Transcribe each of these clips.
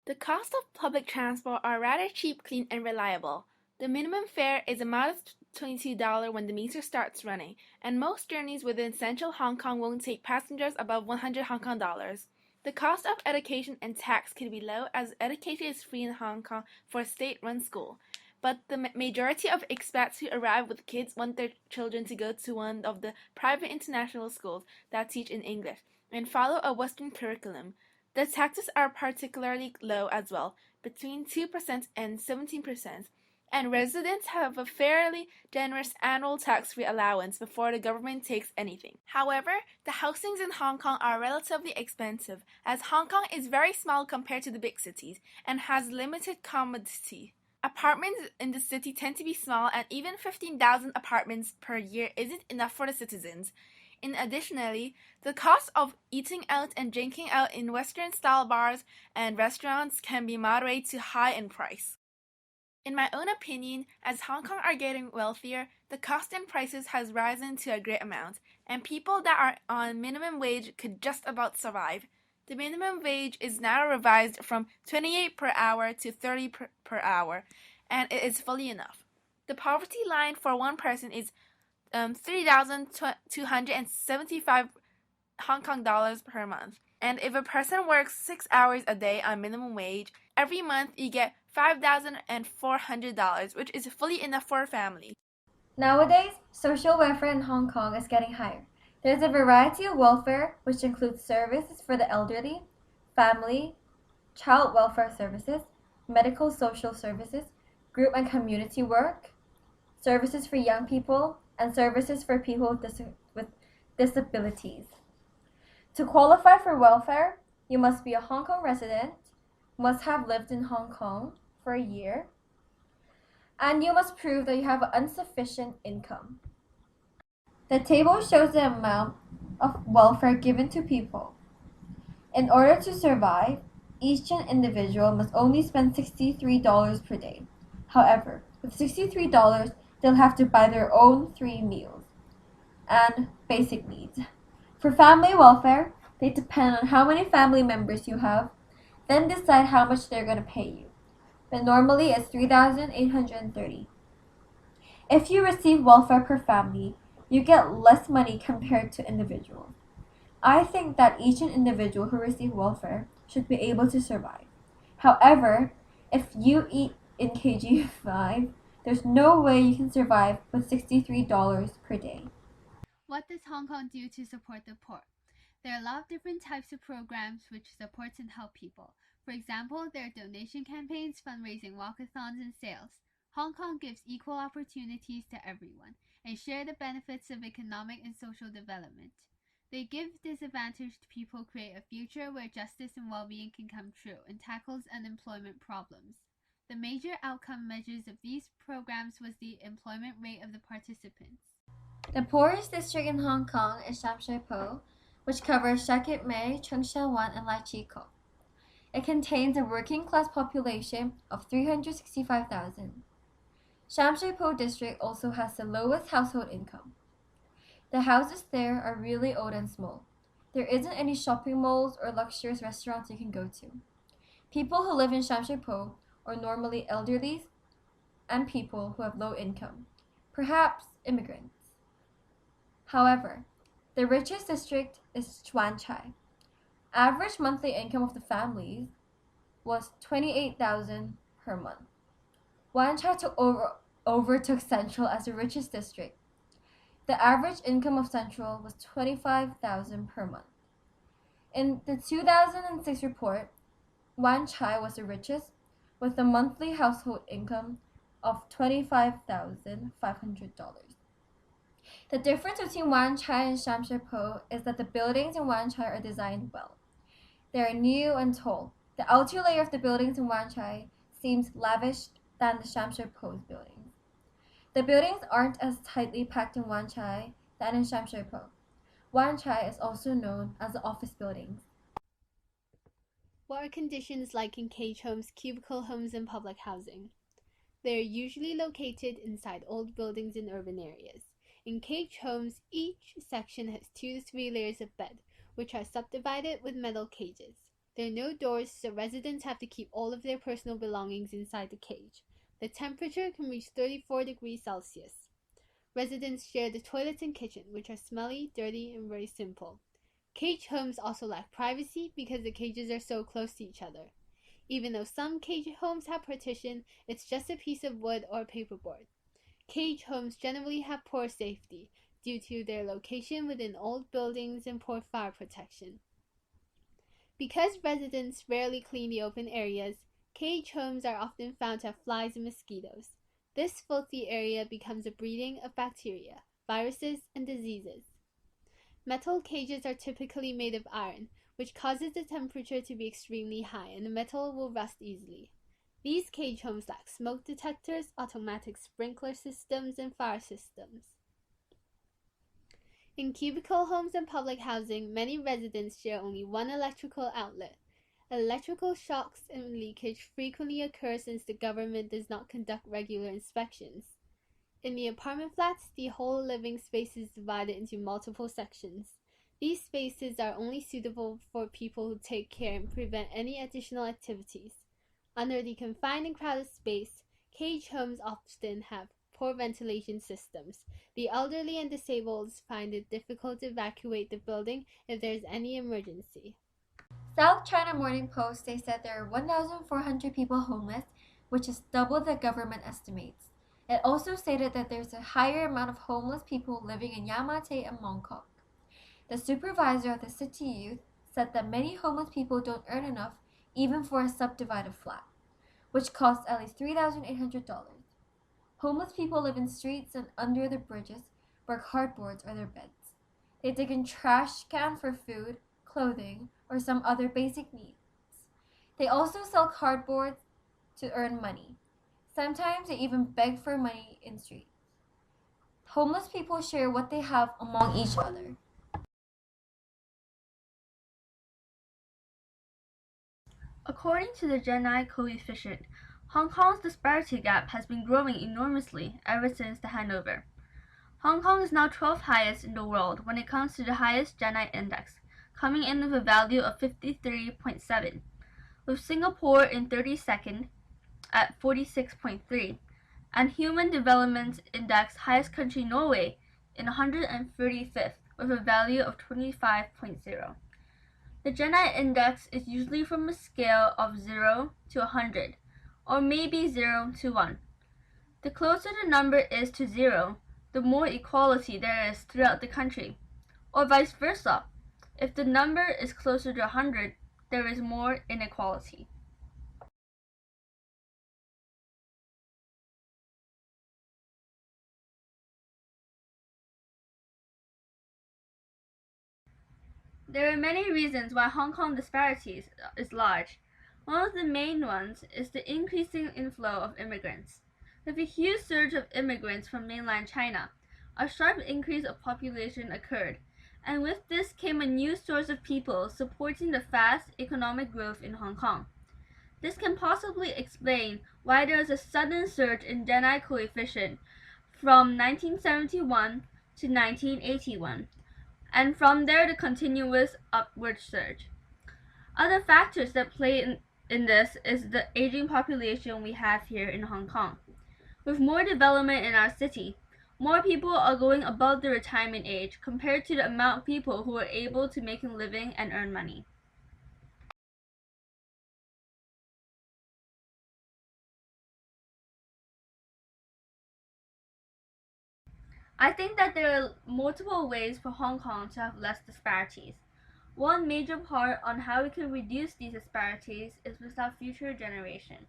The costs of public transport are rather cheap, clean, and reliable. The minimum fare is a modest $22 when the meter starts running, and most journeys within central Hong Kong won't take passengers above 100 Hong Kong dollars. The cost of education and tax can be low as education is free in Hong Kong for a state-run school. But the majority of expats who arrive with kids want their children to go to one of the private international schools that teach in English and follow a Western curriculum. The taxes are particularly low as well, between 2% and 17%, and residents have a fairly generous annual tax-free allowance before the government takes anything. However, the housings in Hong Kong are relatively expensive, as Hong Kong is very small compared to the big cities and has limited commodity. Apartments in the city tend to be small, and even 15,000 apartments per year isn't enough for the citizens. Additionally, the cost of eating out and drinking out in Western-style bars and restaurants can be moderate to high in price. In my own opinion, as Hong Kong are getting wealthier, the cost and prices has risen to a great amount, and people that are on minimum wage could just about survive. The minimum wage is now revised from 28 per hour to 30 per hour, and it is fully enough. The poverty line for one person is 3,275 Hong Kong dollars per month. And if a person works 6 hours a day on minimum wage, every month you get $5,400, which is fully enough for a family. Nowadays, social welfare in Hong Kong is getting higher. There's a variety of welfare, which includes services for the elderly, family, child welfare services, medical social services, group and community work, services for young people, and services for people with disabilities. To qualify for welfare, you must be a Hong Kong resident, must have lived in Hong Kong for a year, and you must prove that you have insufficient income. The table shows the amount of welfare given to people. In order to survive, each individual must only spend $63 per day. However, with $63, they'll have to buy their own 3 meals and basic needs. For family welfare, they depend on how many family members you have, then decide how much they're going to pay you. But normally it's 3,830. If you receive welfare per family, you get less money compared to individuals. I think that each individual who receives welfare should be able to survive. However, if you eat in KG5, there's no way you can survive with $63 per day. What does Hong Kong do to support the poor? There are a lot of different types of programs which support and help people. For example, there are donation campaigns, fundraising walkathons, and sales. Hong Kong gives equal opportunities to everyone and share the benefits of economic and social development. They give disadvantaged people create a future where justice and well-being can come true and tackles unemployment problems. The major outcome measures of these programs was the employment rate of the participants. The poorest district in Hong Kong is Sham Shui Po, which covers Shak Kip Mei, Chung Sha Wan, and Lai Chi Kok. It contains a working class population of 365,000. Sham Shui Po district also has the lowest household income. The houses there are really old and small. There isn't any shopping malls or luxurious restaurants you can go to. People who live in Sham Shui Po are normally elderly and people who have low income, perhaps immigrants. However, the richest district is Wan Chai. Average monthly income of the families was 28,000 per month. Wan Chai overtook Central as the richest district. The average income of Central was 25,000 per month. In the 2006 report, Wan Chai was the richest with a monthly household income of $25,500. The difference between Wan Chai and Sham Shui Po is that the buildings in Wan Chai are designed well. They are new and tall. The outer layer of the buildings in Wan Chai seems lavish than the Sham Shui Po's buildings. The buildings aren't as tightly packed in Wan Chai than in Sham Shui Po. Wan Chai is also known as the office buildings. What are conditions like in cage homes, cubicle homes, and public housing? They are usually located inside old buildings in urban areas. In cage homes, each section has 2 to 3 layers of bed, which are subdivided with metal cages. There are no doors, so residents have to keep all of their personal belongings inside the cage. The temperature can reach 34 degrees Celsius. Residents share the toilets and kitchen, which are smelly, dirty, and very simple. Cage homes also lack privacy because the cages are so close to each other. Even though some cage homes have partition, it's just a piece of wood or paperboard. Cage homes generally have poor safety due to their location within old buildings and poor fire protection. Because residents rarely clean the open areas, cage homes are often found to have flies and mosquitoes. This filthy area becomes a breeding of bacteria, viruses, and diseases. Metal cages are typically made of iron, which causes the temperature to be extremely high and the metal will rust easily. These cage homes lack smoke detectors, automatic sprinkler systems, and fire systems. In cubicle homes and public housing, many residents share only one electrical outlet. Electrical shocks and leakage frequently occur since the government does not conduct regular inspections. In the apartment flats, the whole living space is divided into multiple sections. These spaces are only suitable for people who take care and prevent any additional activities. Under the confined and crowded space, cage homes often have poor ventilation systems. The elderly and disabled find it difficult to evacuate the building if there is any emergency. South China Morning Post states that there are 1,400 people homeless, which is double the government estimates. It also stated that there's a higher amount of homeless people living in Yamate and Mongkok. The supervisor of the city youth said that many homeless people don't earn enough even for a subdivided flat, which costs at least $3,800. Homeless people live in streets and under the bridges where cardboards are their beds. They dig in trash cans for food, clothing, or some other basic needs. They also sell cardboard to earn money. Sometimes they even beg for money in streets. Homeless people share what they have among each other. According to the Gini coefficient, Hong Kong's disparity gap has been growing enormously ever since the handover. Hong Kong is now 12th highest in the world when it comes to the highest Gini index, coming in with a value of 53.7, with Singapore in 32nd at 46.3, and Human Development Index highest country Norway in 135th with a value of 25.0. The Gini index is usually from a scale of 0 to 100, or maybe 0 to 1. The closer the number is to 0, the more equality there is throughout the country, or vice versa. If the number is closer to 100, there is more inequality. There are many reasons why Hong Kong disparities is large. One of the main ones is the increasing inflow of immigrants. With a huge surge of immigrants from mainland China, a sharp increase of population occurred, and with this came a new source of people supporting the fast economic growth in Hong Kong. This can possibly explain why there is a sudden surge in Gini coefficient from 1971 to 1981, and from there the continuous upward surge. Other factors that play in this is the aging population we have here in Hong Kong. With more development in our city, more people are going above the retirement age compared to the amount of people who are able to make a living and earn money. I think that there are multiple ways for Hong Kong to have less disparities. One major part on how we can reduce these disparities is with our future generation.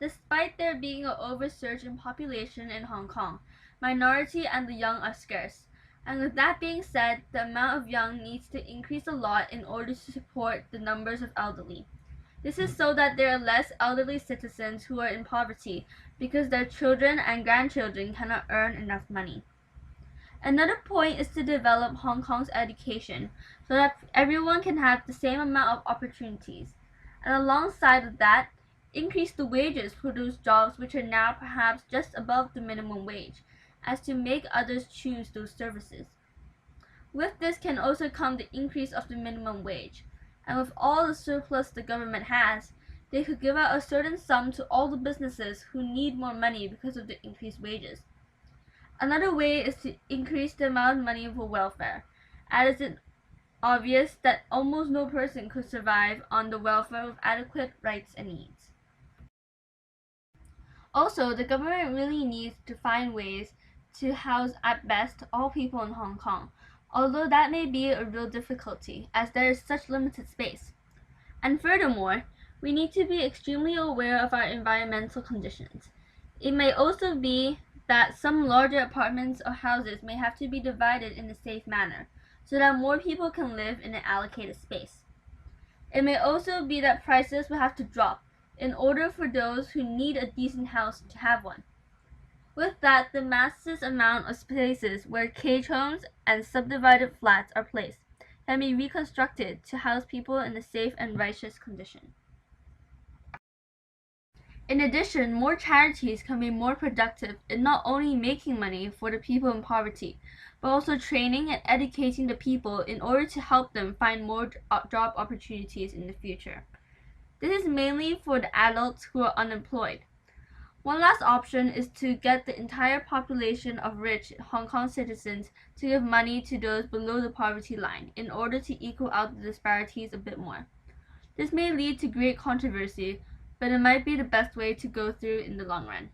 Despite there being an oversurge in population in Hong Kong, minority and the young are scarce. And with that being said, the amount of young needs to increase a lot in order to support the numbers of elderly. This is so that there are less elderly citizens who are in poverty because their children and grandchildren cannot earn enough money. Another point is to develop Hong Kong's education so that everyone can have the same amount of opportunities, and alongside of that, increase the wages for those jobs which are now perhaps just above the minimum wage, as to make others choose those services. With this can also come the increase of the minimum wage. And with all the surplus the government has, they could give out a certain sum to all the businesses who need more money because of the increased wages. Another way is to increase the amount of money for welfare, as it's obvious that almost no person could survive on the welfare with adequate rights and needs. Also, the government really needs to find ways to house at best all people in Hong Kong, although that may be a real difficulty as there is such limited space. And furthermore, we need to be extremely aware of our environmental conditions. It may also be that some larger apartments or houses may have to be divided in a safe manner, so that more people can live in an allocated space. It may also be that prices will have to drop in order for those who need a decent house to have one. With that, the massive amount of spaces where cage homes and subdivided flats are placed can be reconstructed to house people in a safe and righteous condition. In addition, more charities can be more productive in not only making money for the people in poverty, but also training and educating the people in order to help them find more job opportunities in the future. This is mainly for the adults who are unemployed. One last option is to get the entire population of rich Hong Kong citizens to give money to those below the poverty line in order to equal out the disparities a bit more. This may lead to great controversy, but it might be the best way to go through in the long run.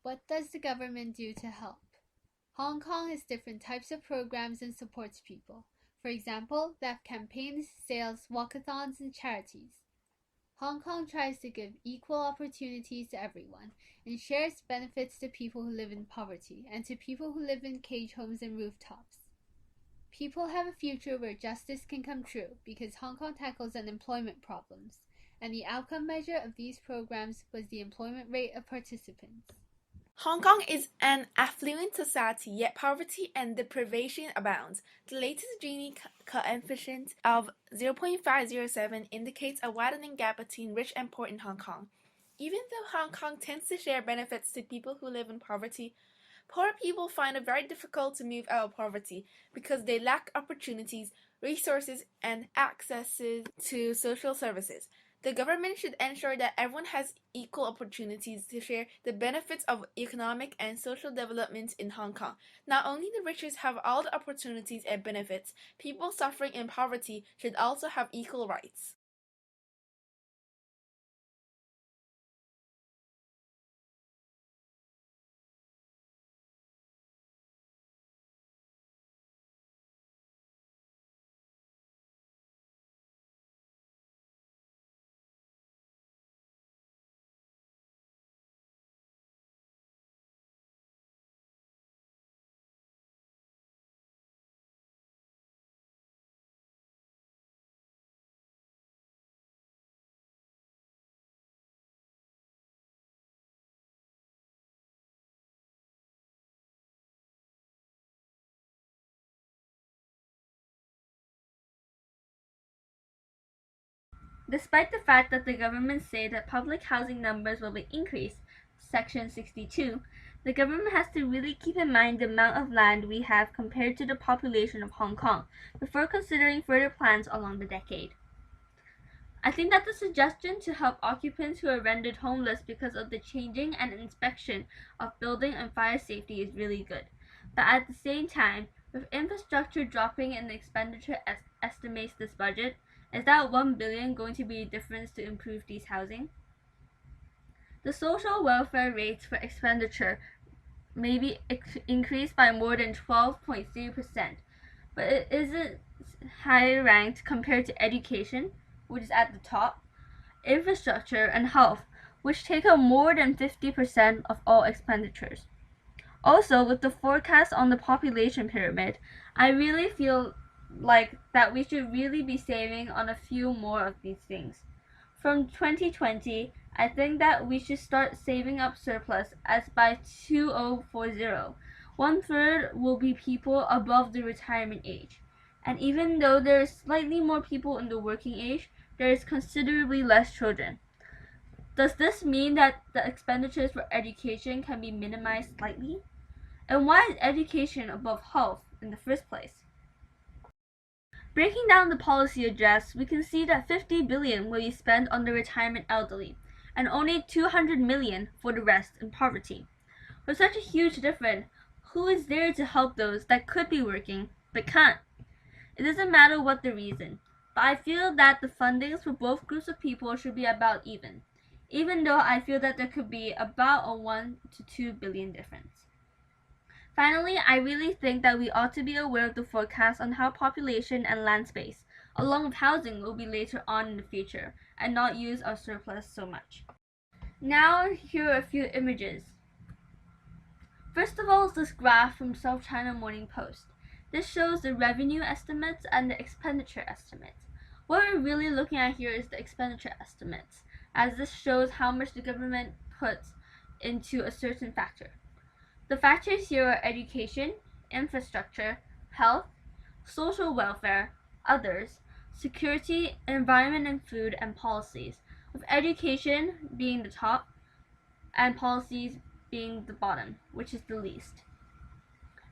What does the government do to help? Hong Kong has different types of programs and supports people. For example, they have campaigns, sales, walkathons, and charities. Hong Kong tries to give equal opportunities to everyone and shares benefits to people who live in poverty and to people who live in cage homes and rooftops. People have a future where justice can come true because Hong Kong tackles unemployment problems, and the outcome measure of these programs was the employment rate of participants. Hong Kong is an affluent society, yet poverty and deprivation abounds. The latest Gini coefficient of 0.507 indicates a widening gap between rich and poor in Hong Kong. Even though Hong Kong tends to share benefits to people who live in poverty, poor people find it very difficult to move out of poverty because they lack opportunities, resources, and access to social services. The government should ensure that everyone has equal opportunities to share the benefits of economic and social development in Hong Kong. Not only the richest have all the opportunities and benefits, people suffering in poverty should also have equal rights. Despite the fact that the government say that public housing numbers will be increased, Section 62, the government has to really keep in mind the amount of land we have compared to the population of Hong Kong before considering further plans along the decade. I think that the suggestion to help occupants who are rendered homeless because of the changing and inspection of building and fire safety is really good. But at the same time, with infrastructure dropping and the expenditure estimates this budget, is that 1 billion going to be a difference to improve these housing? The social welfare rates for expenditure may be increased by more than 12.3%, but it isn't higher ranked compared to education, which is at the top, infrastructure, and health, which take up more than 50% of all expenditures. Also, with the forecast on the population pyramid, I really feel like that we should really be saving on a few more of these things. From 2020, I think that we should start saving up surplus as by 2040. One third will be people above the retirement age. And even though there is slightly more people in the working age, there is considerably less children. Does this mean that the expenditures for education can be minimized slightly? And why is education above health in the first place? Breaking down the policy address, we can see that 50 billion will be spent on the retirement elderly, and only 200 million for the rest in poverty. With such a huge difference, who is there to help those that could be working but can't? It doesn't matter what the reason, but I feel that the fundings for both groups of people should be about even though I feel that there could be about a 1 to 2 billion difference. Finally, I really think that we ought to be aware of the forecast on how population and land space, along with housing, will be later on in the future, and not use our surplus so much. Now, here are a few images. First of all is this graph from South China Morning Post. This shows the revenue estimates and the expenditure estimates. What we're really looking at here is the expenditure estimates, as this shows how much the government puts into a certain factor. The factors here are education, infrastructure, health, social welfare, others, security, environment and food, and policies, with education being the top and policies being the bottom, which is the least.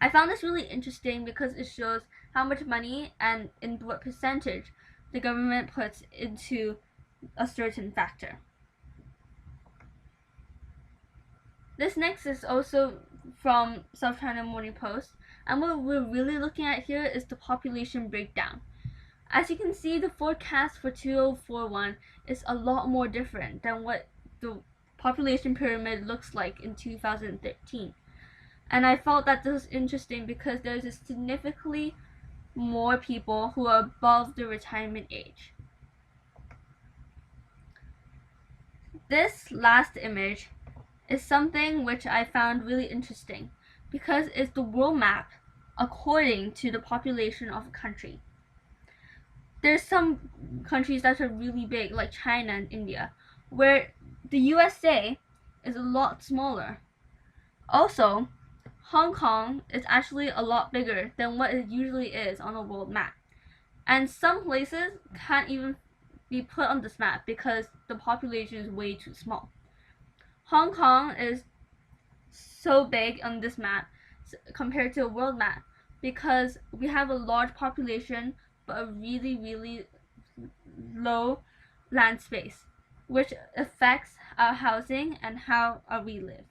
I found this really interesting because it shows how much money and in what percentage the government puts into a certain factor. This next is also from South China Morning Post, and what we're really looking at here is the population breakdown. As you can see, the forecast for 2041 is a lot more different than what the population pyramid looks like in 2013. And I felt that this was interesting because there's a significantly more people who are above the retirement age. This last image is something which I found really interesting because it's the world map according to the population of a country. There's some countries that are really big, like China and India, where the USA is a lot smaller. Also, Hong Kong is actually a lot bigger than what it usually is on a world map. And some places can't even be put on this map because the population is way too small. Hong Kong is so big on this map compared to a world map because we have a large population but a really low land space, which affects our housing and how we live.